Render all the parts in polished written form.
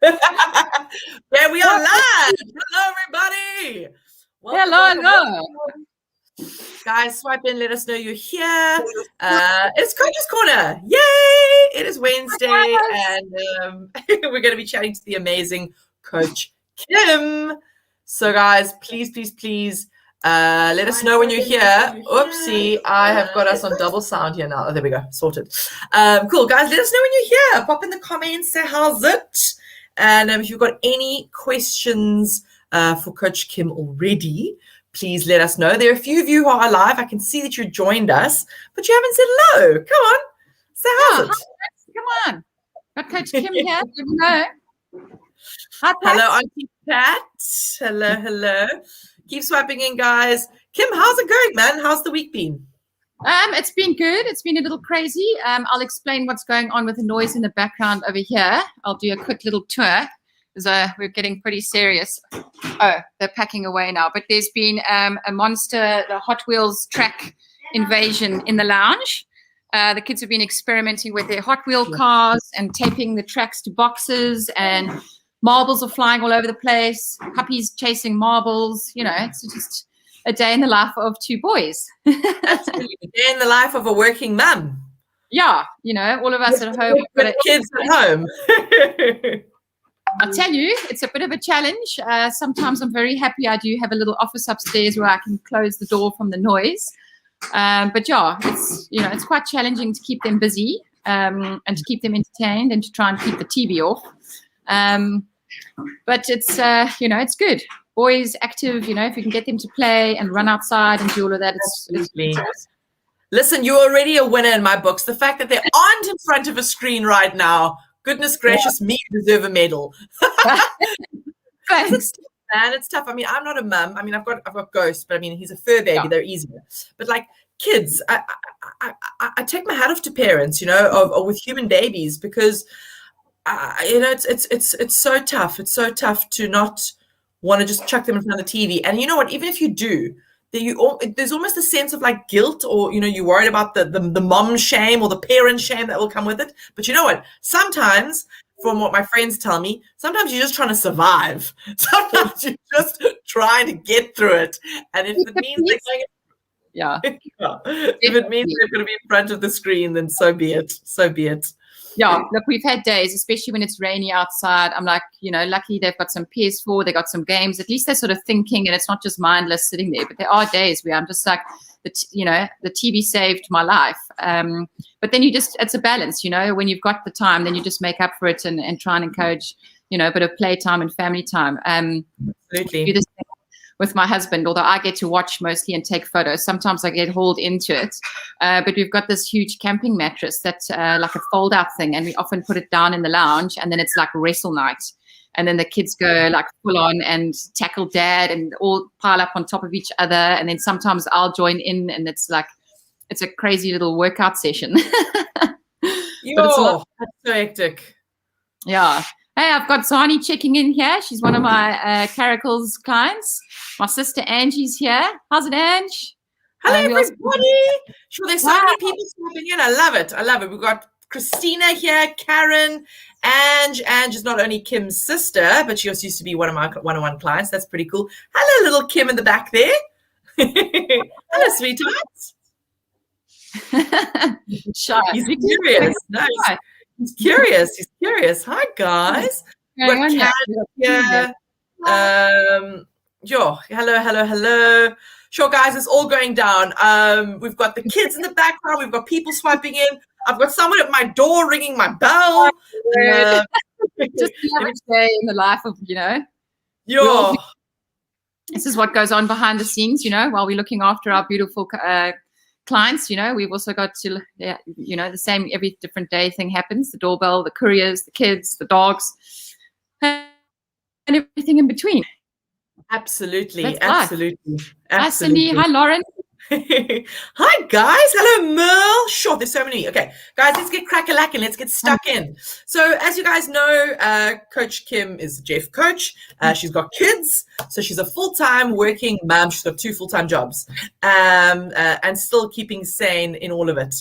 There we are live. Hello, everybody. Hello. Guys, swipe in. Let us know you're here. It's Coach's Corner. Yay! It is Wednesday, and we're going to be chatting to the amazing Coach Kim. So, guys, please, let us know when you're here. Oopsie, I have got us on double sound here now. Oh, there we go. Sorted. Cool, guys. Let us know when you're here. Pop in the comments. Say how's it. And if you've got any questions for Coach Kim already, please let us know. There are a few of you who are live. I can see that you joined us, but you haven't said hello. Come on. Say how's it. Come on. Got Coach Kim here. Let me know. Hi, Pat. Hello, Auntie Pat. Hello. Keep swiping in, guys. Kim, how's it going, man? How's the week been? It's been good. It's been a little crazy. I'll explain what's going on with the noise in the background over here. I'll do a quick little tour because we're getting pretty serious. Oh, they're packing away now. But there's been a monster, the Hot Wheels track invasion in the lounge. The kids have been experimenting with their Hot Wheel cars and taping the tracks to boxes, and marbles are flying all over the place. Puppies chasing marbles. You know, it's just a day in the life of two boys. Absolutely. A day in the life of a working mum. Yeah, you know, all of us at home. With kids at home. I'll tell you, it's a bit of a challenge. Sometimes I'm very happy I do have a little office upstairs where I can close the door from the noise. But yeah, it's quite challenging to keep them busy and to keep them entertained and to try and keep the TV off. But it's, it's good. Boys active, if you can get them to play and run outside and do all of that. It's awesome. Listen, you're already a winner in my books. The fact that they aren't in front of a screen right now, goodness gracious me, deserve a medal. Thanks. Man, it's tough. I mean, I'm not a mum. I mean, I've got Ghost, but I mean, he's a fur baby. Yeah. They're easier. But like kids, I take my hat off to parents, of with human babies, because it's so tough. It's so tough to not want to just chuck them in front of the TV. And you know what? Even if you do, there's almost a sense of like guilt, or you're worried about the mom shame or the parent shame that will come with it. But you know what? Sometimes, from what my friends tell me, sometimes you're just trying to survive. Sometimes you're just trying to get through it. And if it means they're going, if it means they're going to be in front of the screen, then so be it. So be it. Yeah, look, we've had days, especially when it's rainy outside. I'm like, lucky they've got some PS4, they got some games. At least they're sort of thinking, and it's not just mindless sitting there. But there are days where I'm just like, the TV saved my life. But then it's a balance, when you've got the time, then you just make up for it and try and encourage, a bit of playtime and family time. Absolutely. Do this thing with my husband, although I get to watch mostly and take photos. Sometimes I get hauled into it. But we've got this huge camping mattress that's like a fold-out thing, and we often put it down in the lounge, and then it's like wrestle night. And then the kids go like full on and tackle dad and all pile up on top of each other. And then sometimes I'll join in, and it's a crazy little workout session. That's so hectic. Yeah. Hey, I've got Zani checking in here. She's one of my Caracals clients. My sister Angie's here. How's it, Ange? Hello, everybody. Sure, there's so many people swapping in. I love it. We've got Christina here, Karen, Ange is not only Kim's sister, but she also used to be one of my one-on-one clients. That's pretty cool. Hello, little Kim in the back there. Hello, sweethearts. Shy. He's curious. No, he's curious. Hi, guys. We've got Karen here. Hello. Sure, guys, it's all going down. We've got the kids in the background. We've got people swiping in. I've got someone at my door ringing my bell. Just every day in the life of, This is what goes on behind the scenes, while we're looking after our beautiful clients. We've also got to, the same every different day thing happens. The doorbell, the couriers, the kids, the dogs, and everything in between. Absolutely. Hi, Cindy. Hi, Lauren. Hi, guys. Hello, Merle. Sure, there's so many. Okay, guys, let's get crack-a-lacking. Let's get stuck in. So, as you guys know, Coach Kim is Jeff Coach. She's got kids, so she's a full-time working mom. She's got 2 full-time jobs, and still keeping sane in all of it.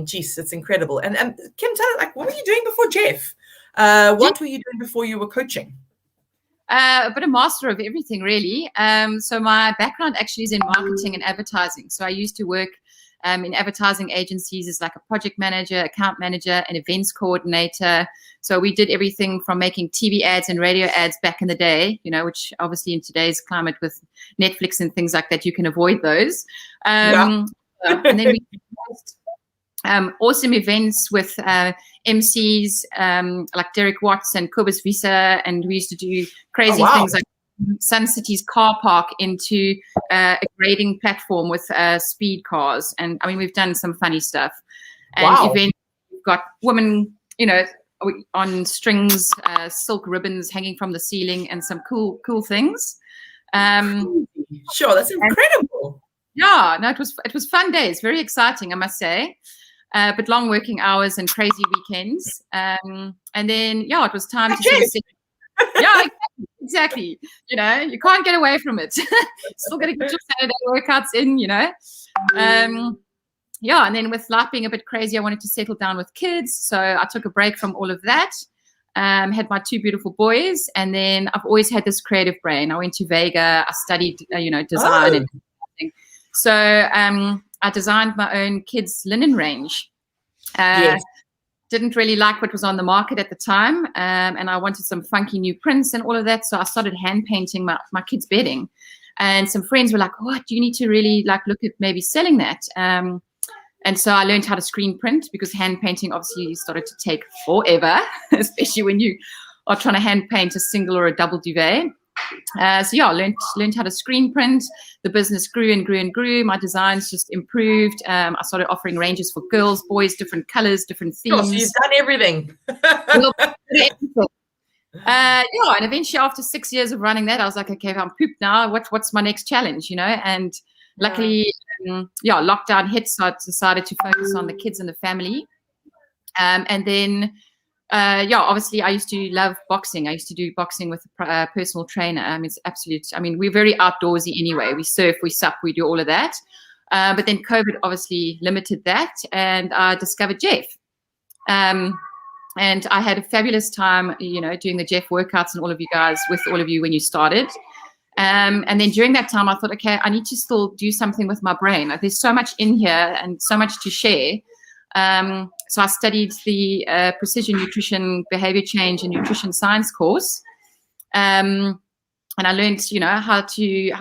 Geez, it's incredible. And Kim, tell us, what were you doing before Jeff? What were you doing before you were coaching? A bit of master of everything, really. So my background actually is in marketing and advertising. So I used to work in advertising agencies as like a project manager, account manager, and events coordinator. So we did everything from making TV ads and radio ads back in the day, which obviously in today's climate with Netflix and things like that, you can avoid those. And then we awesome events with MCs like Derek Watts and Kobus Visa, and we used to do crazy things like Sun City's car park into a grading platform with speed cars. And I mean, we've done some funny stuff. And events, we've got women, on strings, silk ribbons hanging from the ceiling, and some cool things. Sure, that's incredible. Yeah, no, it was fun days, very exciting, I must say. But long working hours and crazy weekends. And then, it was time to sort of sit. Yeah, exactly. You can't get away from it. Still got to get your Saturday workouts in, and then with life being a bit crazy, I wanted to settle down with kids. So I took a break from all of that. Had my 2 beautiful boys. And then I've always had this creative brain. I went to Vega. I studied, design and everything. So I designed my own kids' linen range. Didn't really like what was on the market at the time, and I wanted some funky new prints and all of that. So I started hand painting my kids' bedding, and some friends were like, "What? Do you need to really look at maybe selling that?" And so I learned how to screen print, because hand painting obviously started to take forever, especially when you are trying to hand paint a single or a double duvet. I learned how to screen print. The business grew and grew and grew. My designs just improved. I started offering ranges for girls, boys, different colors, different themes. Oh, so you've done everything. And eventually after 6 years of running that, I was like, okay, I'm pooped now. What's my next challenge, And luckily, lockdown hit, so I decided to focus on the kids and the family. And then obviously I used to love boxing. I used to do boxing with a personal trainer. It's absolute. I mean, we're very outdoorsy anyway. We surf, we sup, we do all of that. But then COVID obviously limited that, and I discovered Jeff. And I had a fabulous time, doing the Jeff workouts and all of you guys, with all of you when you started. And then during that time, I thought, okay, I need to still do something with my brain. There's so much in here and so much to share. So I studied the Precision Nutrition, Behavior Change, and Nutrition Science course. And I learned, how to,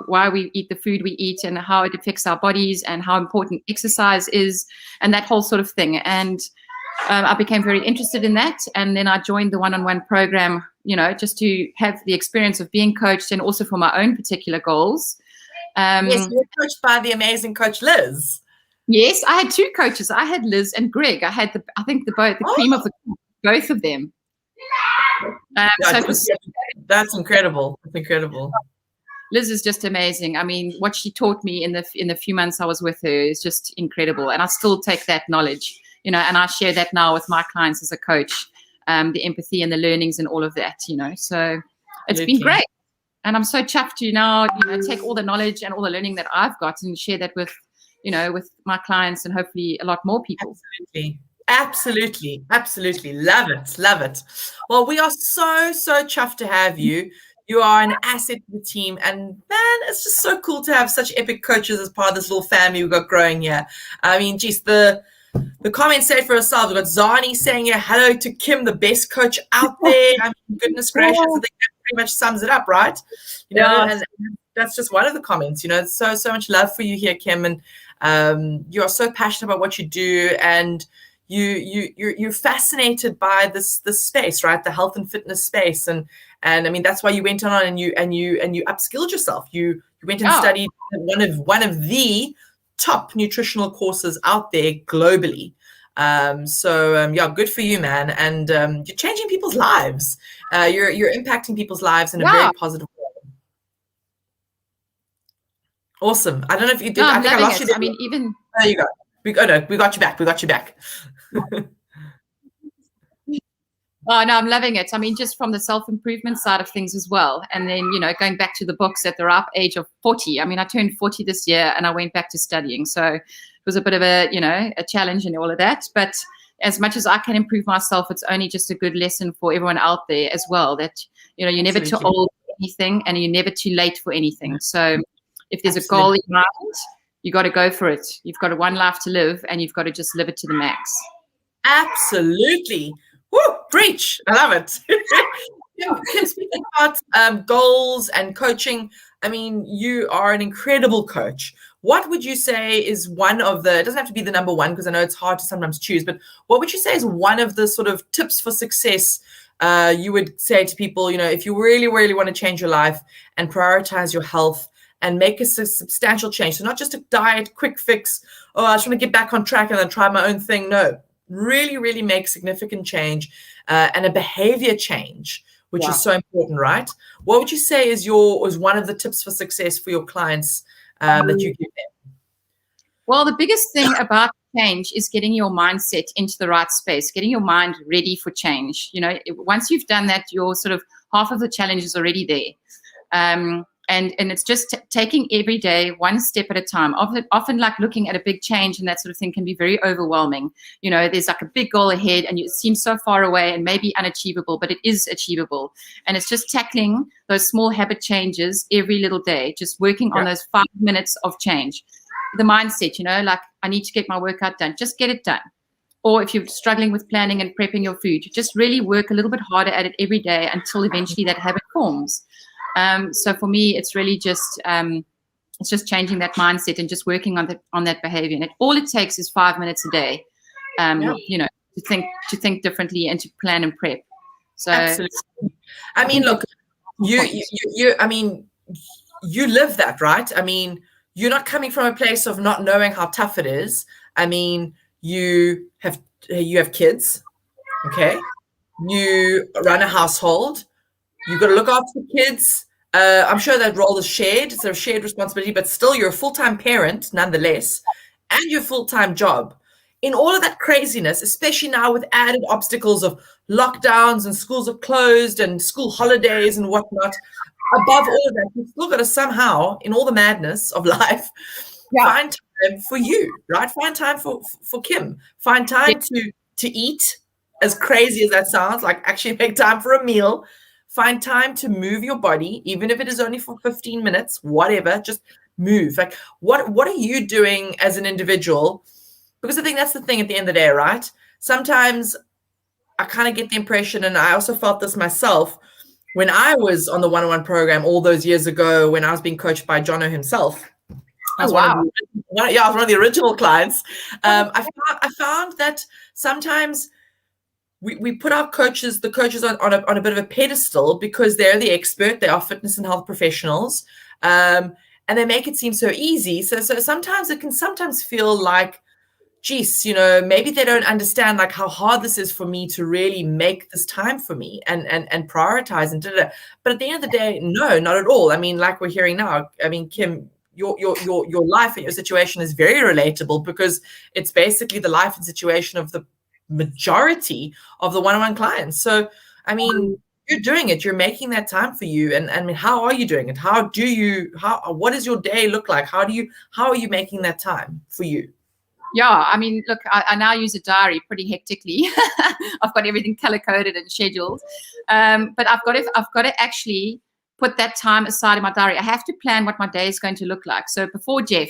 why we eat the food we eat, and how it affects our bodies, and how important exercise is, and that whole sort of thing. And I became very interested in that. And then I joined the one-on-one program, just to have the experience of being coached, and also for my own particular goals. Yes, you were coached by the amazing coach Liz. Yes, I had 2 coaches. I had Liz and Greg. I had the cream of the both of them. That's incredible. That's incredible. Liz is just amazing. I mean, what she taught me in the few months I was with her is just incredible. And I still take that knowledge, and I share that now with my clients as a coach, the empathy and the learnings and all of that, So it's been great. And I'm so chuffed to now, take all the knowledge and all the learning that I've got and share that with my clients, and hopefully a lot more people. Absolutely. Love it. Well, we are so chuffed to have you. You are an asset to the team, and man, it's just so cool to have such epic coaches as part of this little family we've got growing here. I mean, geez, the comments say for herself. We've got Zani saying hello to Kim, the best coach out there. I mean, goodness gracious, I think that pretty much sums it up, right? And that's just one of the comments. It's so much love for you here, Kim, and you are so passionate about what you do, and you're fascinated by this space, right? The health and fitness space, and I mean that's why you went on and you upskilled yourself. You went and studied one of the top nutritional courses out there globally. Good for you, man. And you're changing people's lives. You're impacting people's lives in a very positive way. Awesome. I don't know if you did. I think I lost you there. I mean, even there you go. We got you back. Oh, no, I'm loving it. I mean, just from the self-improvement side of things as well. And then, going back to the books at the ripe age of 40. I mean, I turned 40 this year and I went back to studying. So it was a bit of a challenge and all of that. But as much as I can improve myself, it's only just a good lesson for everyone out there as well, that, you know, you're never too old for anything and you're never too late for anything. So if there's a goal in mind, you got to go for it. You've got one life to live and you've got to just live it to the max. Absolutely. Woo, preach. I love it. Kim, speaking about goals and coaching, I mean, you are an incredible coach. What would you say is one of the, it doesn't have to be the number one because I know it's hard to sometimes choose, but what would you say is one of the sort of tips for success you would say to people, you know, if you really, really want to change your life and prioritize your health and make a substantial change? So not just a diet, quick fix, oh, I just want to get back on track and then try my own thing. No, really, really make significant change and a behavior change, which is so important, right? What would you say is one of the tips for success for your clients that you give them? Well, the biggest thing about change is getting your mindset into the right space, getting your mind ready for change. You know, once you've done that, your sort of half of the challenge is already there. And it's just taking every day one step at a time. Often like looking at a big change and that sort of thing can be very overwhelming. You know, there's like a big goal ahead and it seems so far away and maybe unachievable, but it is achievable. And it's just tackling those small habit changes every little day, just working on those 5 minutes of change. The mindset, you know, like I need to get my workout done, just get it done. Or if you're struggling with planning and prepping your food, just really work a little bit harder at it every day until eventually that habit forms. So for me, it's really just it's just changing that mindset and just working on that behavior. And all it takes is 5 minutes a day, you know, to think differently and to plan and prep. So absolutely. I mean, look, I mean, you live that, right? I mean, you're not coming from a place of not knowing how tough it is. I mean, you have kids, okay? You run a household. You've got to look after the kids. I'm sure that role is shared. It's a shared responsibility, but still you're a full-time parent nonetheless, and your full-time job. In all of that craziness, especially now with added obstacles of lockdowns and schools are closed and school holidays and whatnot, above all of that, you've still got to somehow, in all the madness of life, find time for you, right? Find time for Kim. Find time to eat, as crazy as that sounds, like actually make time for a meal. Find time to move your body, even if it is only for 15 minutes, whatever, just move. Like, what are you doing as an individual? Because I think that's the thing at the end of the day, right? Sometimes I kind of get the impression, and I also felt this myself, when I was on the one-on-one program all those years ago, when I was being coached by Jono himself. I was one of the original clients. I found that sometimes we put the coaches on a bit of a pedestal because they're the expert, they are fitness and health professionals, and they make it seem so easy. So sometimes it can feel like, geez, you know, maybe they don't understand like how hard this is for me to really make this time for me and prioritize and da-da-da. But at the end of the day, no, not at all. I mean, like we're hearing now, I mean, Kim, your life and your situation is very relatable because it's basically the life and situation of the majority of the one-on-one clients. So, I mean, you're doing it. You're making that time for you. And I mean, how are you doing it? What does your day look like? How are you making that time for you? Yeah, I mean, look, I now use a diary pretty hectically. I've got everything color-coded and scheduled. But I've got to actually put that time aside in my diary. I have to plan what my day is going to look like. So before Jeff,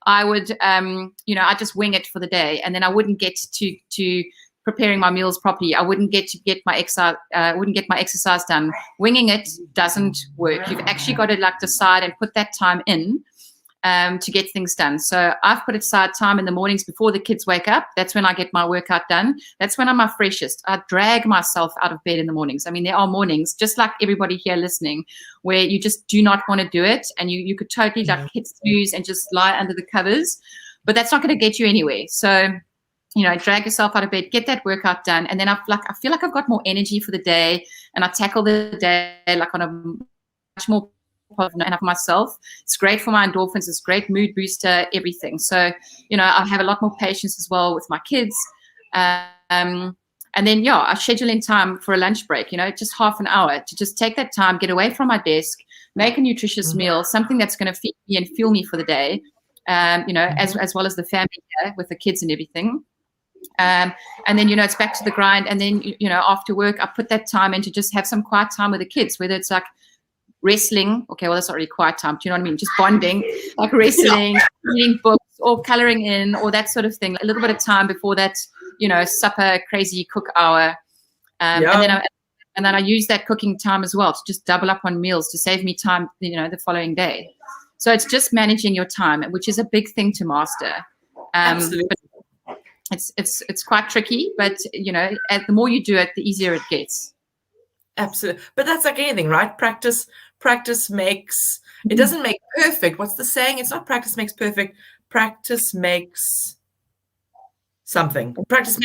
I would, I just wing it for the day, and then I wouldn't get to preparing my meals properly. I wouldn't get my exercise done. Winging it doesn't work. You've actually got to like decide and put that time in to get things done. So I've put aside time in the mornings before the kids wake up. That's when I get my workout done. That's when I'm my freshest. I drag myself out of bed in the mornings. I mean, there are mornings, just like everybody here listening, where you just do not want to do it, and you could totally like hit snooze and just lie under the covers, but that's not going to get you anywhere. So, you know, drag yourself out of bed, get that workout done, and then I feel like I've got more energy for the day, and I tackle the day like on a much more and of myself. It's great for my endorphins. It's great mood booster, everything. So, you know, I have a lot more patience as well with my kids. And then, I schedule in time for a lunch break, you know, just half an hour to just take that time, get away from my desk, make a nutritious meal, something that's going to feed me and fuel me for the day, as well as the family here with the kids and everything. And then, it's back to the grind. And then, after work, I put that time in to just have some quiet time with the kids, whether it's like wrestling. Okay, well, that's not really quiet time. Do you know what I mean? Just bonding, like wrestling, reading books, or coloring in, or that sort of thing. A little bit of time before that, supper, crazy cook hour. And then I use that cooking time as well to just double up on meals to save me time, the following day. So it's just managing your time, which is a big thing to master. Absolutely. But it's quite tricky, but the more you do it, the easier it gets. Absolutely. But that's like anything, right? Practice makes, it doesn't make perfect. What's the saying? It's not practice makes perfect. Practice makes something. Practice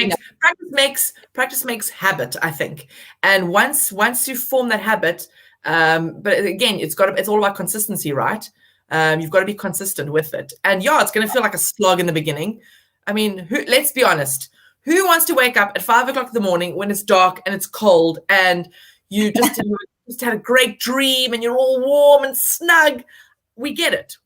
makes habit, I think. And once you form that habit, but again, it's all about consistency, right? You've got to be consistent with it. And it's going to feel like a slog in the beginning. I mean, let's be honest. Who wants to wake up at 5 o'clock in the morning when it's dark and it's cold and you just had a great dream and you're all warm and snug? We get it.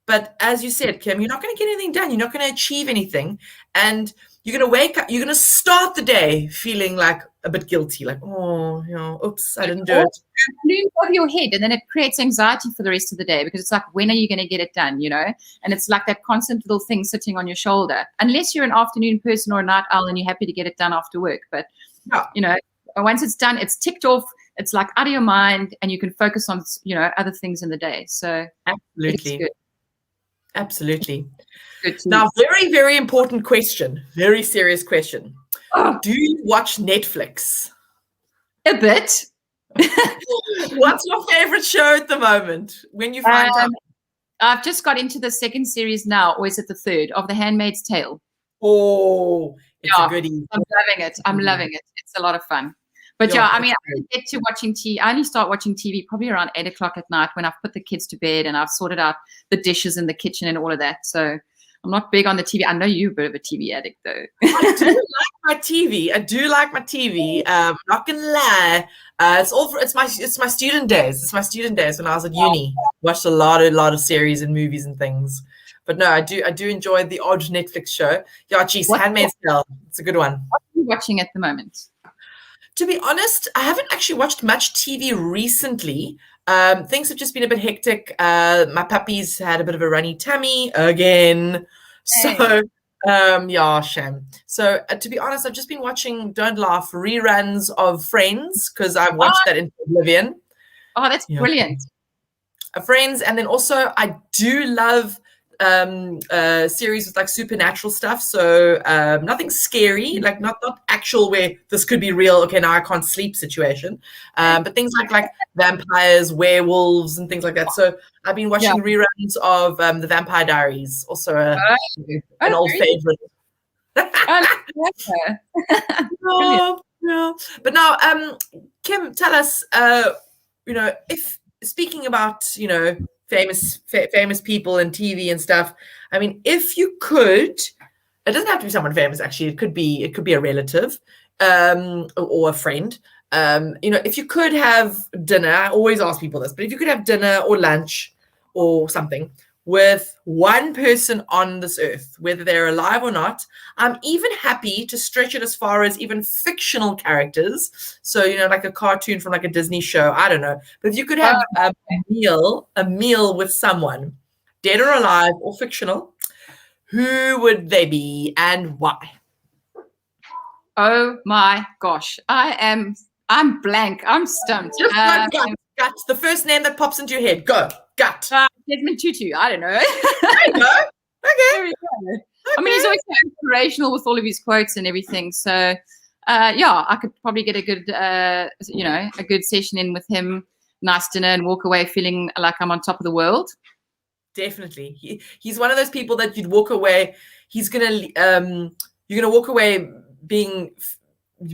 But as you said, Kim, you're not going to get anything done. You're not going to achieve anything. And you're going to wake up, you're going to start the day feeling like a bit guilty, like, oops, I didn't do it. Loom over your head, and then it creates anxiety for the rest of the day because it's like, when are you going to get it done, And it's like that constant little thing sitting on your shoulder. Unless you're an afternoon person or a night owl and you're happy to get it done after work. But, once it's done, it's ticked off. It's like out of your mind, and you can focus on, other things in the day. So absolutely. Good. Absolutely. Good. Now, very, very important question. Very serious question. Oh. Do you watch Netflix? A bit. What's your favorite show at the moment when you find time? I've just got into the second series now, or is it the third, of The Handmaid's Tale. Oh, it's a goodie. I'm loving it. It's a lot of fun. But I mean, I get to watching TV. I only start watching TV probably around 8 o'clock at night when I've put the kids to bed and I've sorted out the dishes in the kitchen and all of that. So I'm not big on the TV. I know you're a bit of a TV addict, though. I do like my TV. I'm not gonna lie. It's my student days. It's my student days when I was at uni. Watched a lot of series and movies and things. But no, I do enjoy the odd Netflix show. Yeah, geez, Handmaid's Tale. It's a good one. What are you watching at the moment? To be honest, I haven't actually watched much TV recently. Things have just been a bit hectic. My puppy's had a bit of a runny tummy again. So, shame. So, to be honest, I've just been watching, don't laugh, reruns of Friends because I watched that in oblivion. Oh, that's brilliant. Friends, and then also I do love series with like supernatural stuff, so nothing scary, like not actual where this could be real, okay, now I can't sleep situation, but things like vampires, werewolves and things like that. So I've been watching reruns of the Vampire Diaries, also an old favorite. But now Kim, tell us, if speaking about famous people and TV and stuff. I mean, if you could, it doesn't have to be someone famous. Actually, it could be a relative, or a friend. If you could have dinner, I always ask people this, but if you could have dinner or lunch or something with one person on this earth, whether they're alive or not, I'm even happy to stretch it as far as even fictional characters. So, like a cartoon from like a Disney show, I don't know. But if you could have a meal with someone, dead or alive or fictional, who would they be and why? Oh my gosh. I'm blank. I'm stumped. Just gut. The first name that pops into your head. Go. Gut. Desmond Tutu. I don't know. There you go. Okay. There we go. Okay. I mean, he's always so inspirational with all of his quotes and everything. So, I could probably get a good session in with him, nice dinner, and walk away feeling like I'm on top of the world. Definitely. He's one of those people that you'd walk away. You're gonna walk away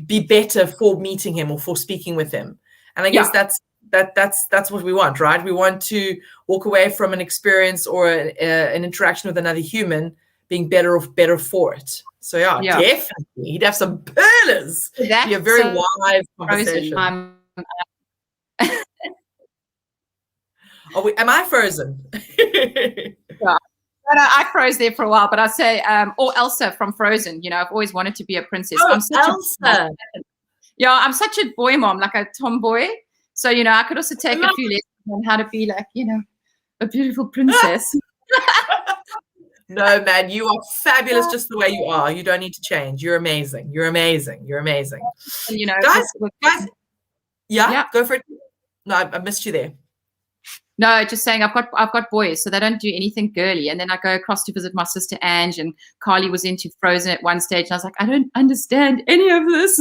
be better for meeting him or for speaking with him. And I guess that's what we want, right? We want to walk away from an experience or an interaction with another human being better for it. So definitely, he'd have some pearlers. Be a very wise conversation. Am I frozen? Yeah. I froze there for a while, but I say, or Elsa from Frozen. You know, I've always wanted to be a princess. Oh, I'm such Elsa. I'm such a boy mom, like a tomboy. So, you know, I could also take a few lessons on how to be like, you know, a beautiful princess. No, man, you are fabulous just the way you are. You don't need to change. You're amazing. You're amazing. You're amazing. And, you know, guys, yeah, go for it. No, I missed you there. No, just saying I've got boys, so they don't do anything girly. And then I go across to visit my sister Ange, and Carly was into Frozen at one stage, and I was like, I don't understand any of this.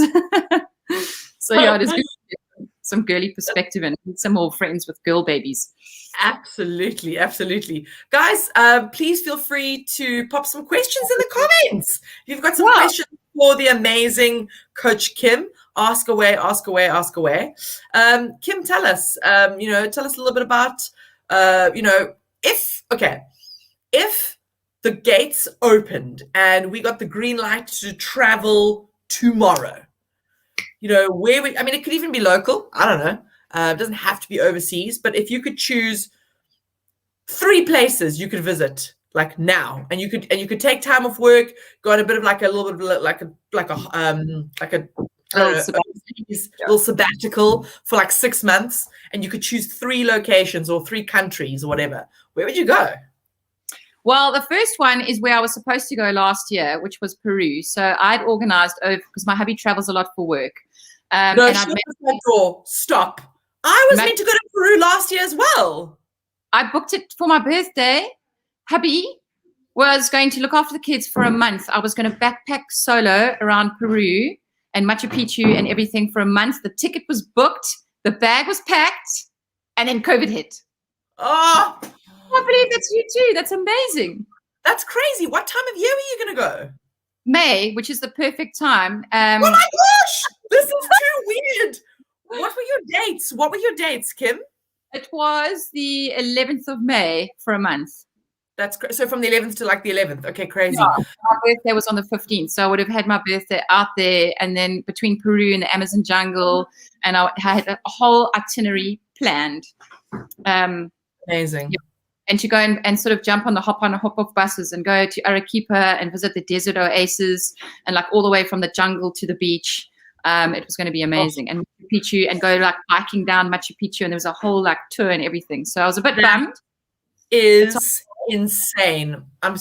So yeah, it is good to get some girly perspective and some more friends with girl babies. Absolutely, absolutely. Guys, please feel free to pop some questions in the comments. If you've got some questions for the amazing Coach Kim, ask away, ask away, ask away. Kim, tell us, tell us a little bit about, if the gates opened and we got the green light to travel tomorrow, it could even be local. I don't know. It doesn't have to be overseas, but if you could choose 3 places you could visit, like now, and you could take time off work, go on a bit of little sabbatical for like 6 months, and you could choose 3 locations or 3 countries or whatever, where would you go? Well, the first one is where I was supposed to go last year, which was Peru. So I'd organized over, because my hubby travels a lot for work. Stop. I was meant to go to Peru last year as well. I booked it for my birthday. Hubby was going to look after the kids for a month. I was going to backpack solo around Peru and Machu Picchu and everything for a month. The ticket was booked. The bag was packed. And then COVID hit. Oh, I believe that's you too. That's amazing. That's crazy. What time of year are you going to go? May, which is the perfect time. Oh my gosh, this is too weird. What were your dates, Kim? It was the 11th of May for a month. That's so from the 11th to like the 11th. Okay, crazy. Yeah, my birthday was on the 15th, so I would have had my birthday out there, and then between Peru and the Amazon jungle, and I had a whole itinerary planned. Amazing. Yeah. And to go and sort of jump on the hop-off buses and go to Arequipa and visit the desert oases and like all the way from the jungle to the beach. It was going to be amazing. And Machu Picchu, and go like biking down Machu Picchu, and there was a whole like tour and everything. So I was a bit bummed. Is insane. My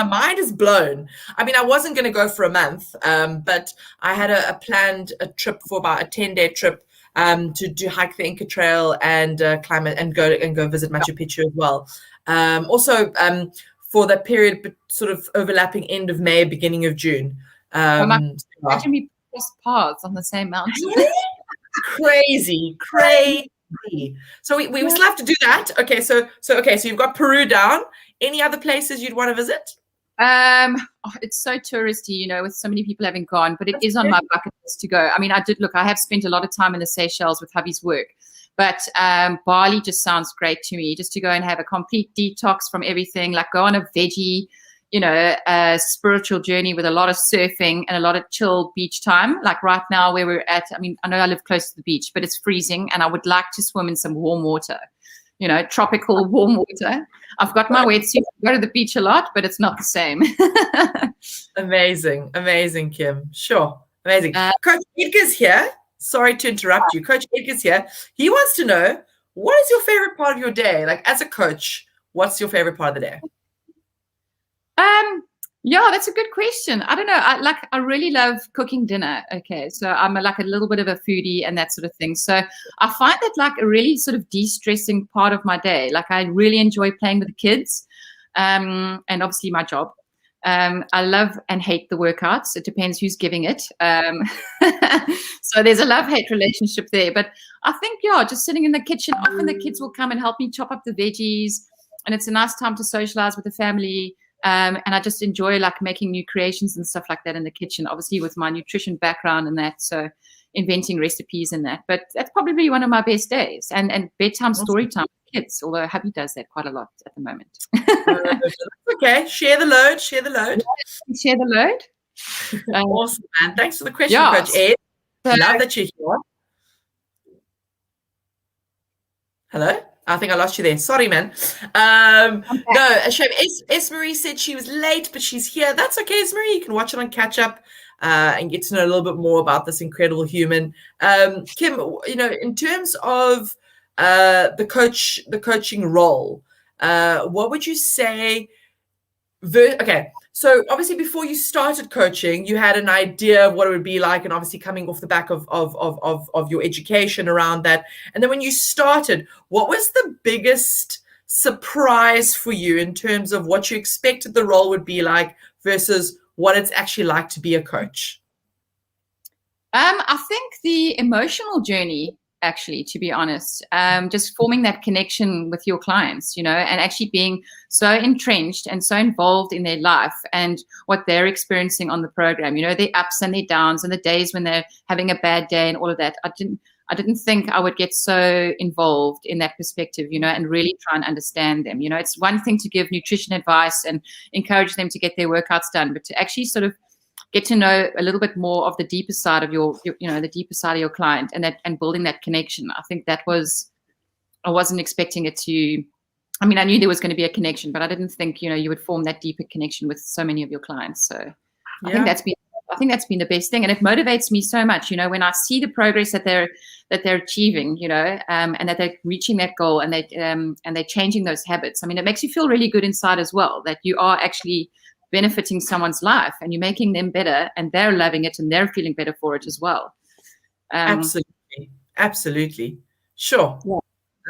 mind is blown. I mean, I wasn't going to go for a month, but I had a planned trip for about a 10-day trip to hike the Inca Trail and climb it and go visit Machu Picchu as well. Also, for the period sort of overlapping end of May, beginning of June. Imagine we crossed paths on the same mountain. Crazy. So we still have to do that. Okay, so you've got Peru down. Any other places you'd want to visit? It's so touristy, with so many people having gone, but it is on my bucket list to go. I mean, I have spent a lot of time in the Seychelles with hubby's work, but Bali just sounds great to me, just to go and have a complete detox from everything, like go on a veggie, a spiritual journey with a lot of surfing and a lot of chill beach time. Like right now where we're at, I mean, I know I live close to the beach, but it's freezing and I would like to swim in some warm water, tropical warm water. I've got my wetsuit, I go to the beach a lot, but it's not the same. Amazing, Kim. Sure. Amazing. Coach Edgar's here. Sorry to interrupt you. Coach Edgar's here. He wants to know, what is your favorite part of your day? Like as a coach, what's your favorite part of the day? Yeah, that's a good question. I don't know. I really love cooking dinner. Okay. So I'm like a little bit of a foodie and that sort of thing. So I find that like a really sort of de-stressing part of my day. Like I really enjoy playing with the kids, and obviously my job. I love and hate the workouts. It depends who's giving it. So there's a love-hate relationship there. But I think, just sitting in the kitchen, often the kids will come and help me chop up the veggies, and it's a nice time to socialize with the family. And I just enjoy like making new creations and stuff like that in the kitchen, obviously with my nutrition background and that. So inventing recipes and that. But that's probably one of my best days. And bedtime story time with kids, although hubby does that quite a lot at the moment. Okay. Share the load. Share the load. Awesome, man. Thanks for the question, Coach Ed. Love that you're here. Hello? I think I lost you there. Sorry, man. Okay. No, a shame. Marie said she was late, but she's here. That's okay, Marie. You can watch it on catch up and get to know a little bit more about this incredible human. Kim, in terms of the coaching role, what would you say? Okay, so obviously before you started coaching, you had an idea of what it would be like, and obviously coming off the back of your education around that. And then when you started, what was the biggest surprise for you in terms of what you expected the role would be like versus what it's actually like to be a coach? I think the emotional journey, actually, to be honest, just forming that connection with your clients, and actually being so entrenched and so involved in their life and what they're experiencing on the program, their ups and their downs and the days when they're having a bad day and all of that. I didn't think I would get so involved in that perspective, and really try and understand them. It's one thing to give nutrition advice and encourage them to get their workouts done, but to actually sort of get to know a little bit more of the deeper side of the deeper side of your client, and building that connection. I think I wasn't expecting it to. I mean, I knew there was going to be a connection, but I didn't think you would form that deeper connection with so many of your clients. So I think that's been the best thing, and it motivates me so much. When I see the progress that they're achieving, and that they're reaching that goal, and they're changing those habits. I mean, it makes you feel really good inside as well, that you are actually benefiting someone's life and you're making them better, and they're loving it and they're feeling better for it as well. Absolutely. Sure. Yeah.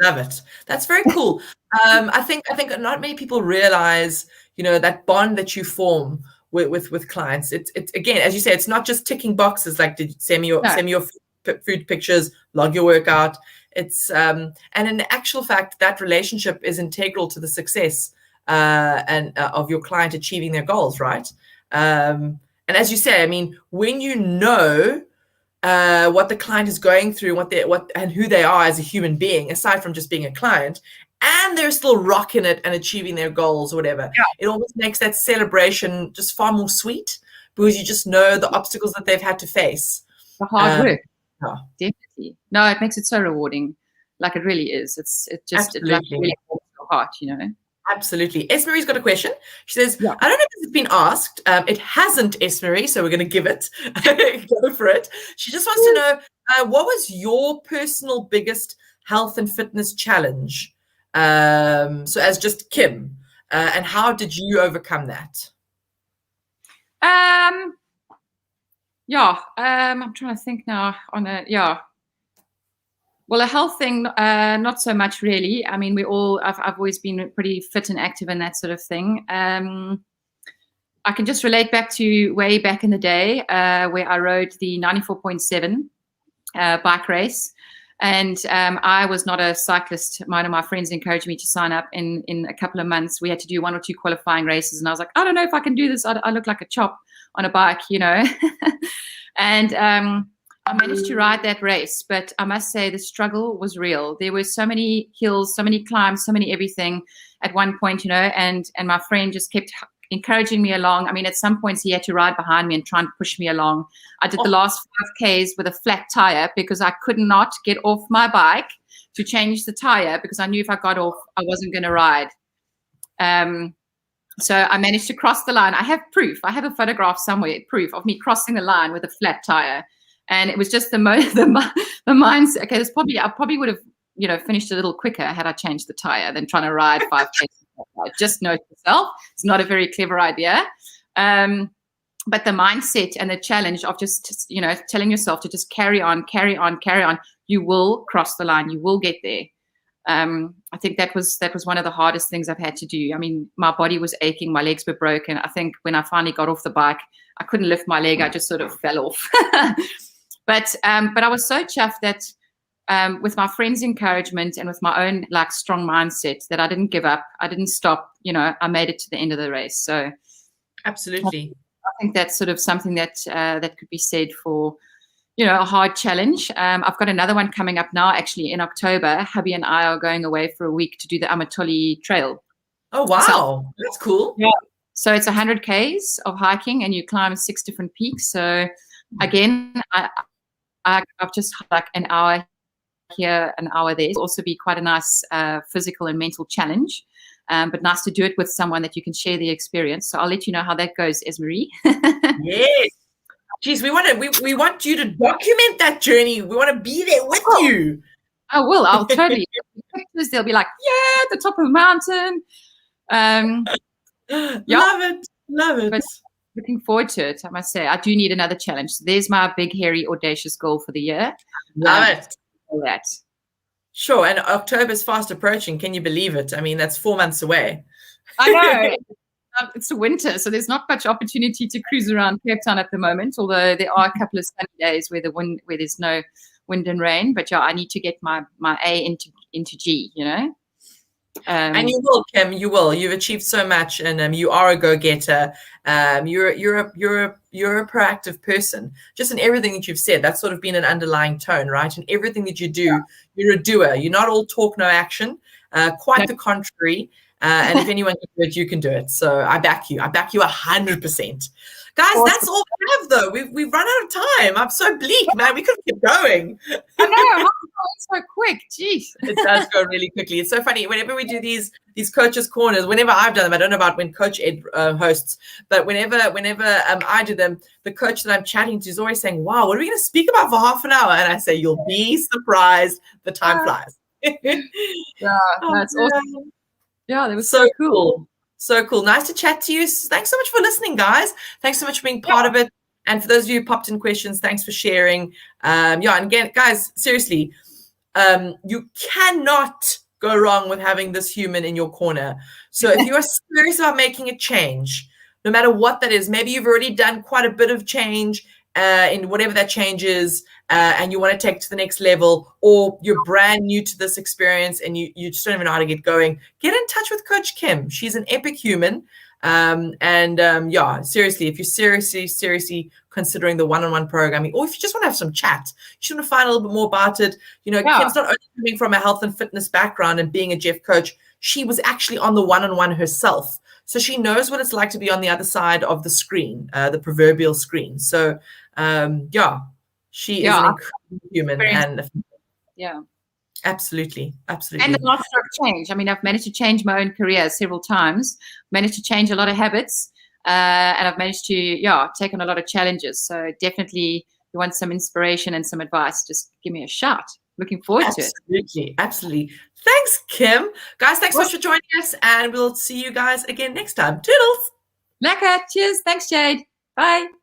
Love it. That's very cool. I think not many people realize, that bond that you form with clients. It's again, as you say, it's not just ticking boxes like send me your food pictures, log your workout. It's and in actual fact, that relationship is integral to the success of your client achieving their goals, right? And as you say, I mean, when you know what the client is going through, and who they are as a human being, aside from just being a client, and they're still rocking it and achieving their goals or whatever, it almost makes that celebration just far more sweet, because you just know the obstacles that they've had to face. The hard work. Definitely. No, it makes it so rewarding. Like, it really is. It really warms your heart, Absolutely. Mary's got a question. She says, I don't know if it's been asked. It hasn't, Marie, so we're going to give it. Go for it. She just wants to know, what was your personal biggest health and fitness challenge? So as just Kim, and how did you overcome that? I'm trying to think now Well, a health thing, not so much really. I mean, I've always been pretty fit and active and that sort of thing. I can just relate back to way back in the day where I rode the 94.7 bike race. And I was not a cyclist. One of my friends encouraged me to sign up in a couple of months. We had to do 1 or 2 qualifying races. And I was like, I don't know if I can do this. I look like a chop on a bike, And I managed to ride that race, but I must say the struggle was real. There were so many hills, so many climbs, so many everything at one point, and my friend just kept encouraging me along. I mean, at some points he had to ride behind me and try and push me along. I did the last 5Ks with a flat tire because I could not get off my bike to change the tire, because I knew if I got off, I wasn't going to ride. So I managed to cross the line. I have proof. I have a photograph somewhere, proof of me crossing the line with a flat tire. And it was just the mindset. Okay, I probably would have, finished a little quicker had I changed the tire than trying to ride 5K. Just note yourself, it's not a very clever idea. But the mindset and the challenge of just, telling yourself to just carry on. You will cross the line. You will get there. I think that was one of the hardest things I've had to do. I mean, my body was aching, my legs were broken. I think when I finally got off the bike, I couldn't lift my leg. I just sort of fell off. But I was so chuffed that with my friends' encouragement and with my own strong mindset, that I didn't give up. I didn't stop. I made it to the end of the race. So absolutely, I think that's sort of something that that could be said for a hard challenge. I've got another one coming up now. Actually, in October, hubby and I are going away for a week to do the Amatoli Trail. Oh wow, that's cool. Yeah. So it's 100 Ks of hiking, and you climb 6 different peaks. So again, I've just an hour here, an hour there. It'll also be quite a nice physical and mental challenge. But nice to do it with someone that you can share the experience. So I'll let you know how that goes, Esmarie. Yes. Geez, we want you to document that journey. We want to be there with you. I will. I'll totally. They'll be like, yeah, at the top of the mountain. Love it. But looking forward to it, I must say. I do need another challenge. So there's my big, hairy, audacious goal for the year. Love it. That. Sure, and October's fast approaching. Can you believe it? I mean, that's 4 months away. I know. It's the winter, so there's not much opportunity to cruise around Cape Town at the moment, although there are a couple of sunny days where there's no wind and rain. But yeah, I need to get my A into G, you know. And you will, Kim. You will. You've achieved so much, and you are a go-getter. You're a proactive person. Just in everything that you've said, that's sort of been an underlying tone, right? In everything that you do, you're a doer. You're not all talk, no action. Quite the contrary. And if anyone can do it, you can do it. So I back you. I back you 100%. Guys, awesome. That's all we have, though. We've run out of time. I'm so bleak, man. We could keep going. I know. It's so quick. Jeez. It does go really quickly. It's so funny. Whenever we do these coaches' corners, whenever I've done them, I don't know about when Coach Ed hosts, but whenever I do them, the coach that I'm chatting to is always saying, wow, what are we going to speak about for half an hour? And I say, you'll be surprised. The time flies. Yeah, that's awesome. Yeah, that was so cool. So cool. Nice to chat to you. Thanks so much for listening, guys. Thanks so much for being part of it. And for those of you who popped in questions, thanks for sharing. And again, guys, seriously, you cannot go wrong with having this human in your corner. So if you are serious about making a change, no matter what that is, maybe you've already done quite a bit of change in whatever that change is, and you want to take it to the next level, or you're brand new to this experience and you just don't even know how to get going, get in touch with Coach Kim. She's an epic human. Seriously, if you're seriously considering the one-on-one programming, or if you just want to have some chat, you just want to find a little bit more about it. You know, Kim's not only coming from a health and fitness background and being a Jeff coach, she was actually on the one-on-one herself. So she knows what it's like to be on the other side of the screen, the proverbial screen. So, she is an incredible human. And absolutely. And a lot of change. I mean, I've managed to change my own career several times, managed to change a lot of habits, and I've managed to, take on a lot of challenges. So definitely, if you want some inspiration and some advice, just give me a shout. Looking forward to it. Absolutely. Thanks, Kim. Guys, thanks so much for joining us, and we'll see you guys again next time. Toodles. Lekker. Cheers. Thanks, Jade. Bye.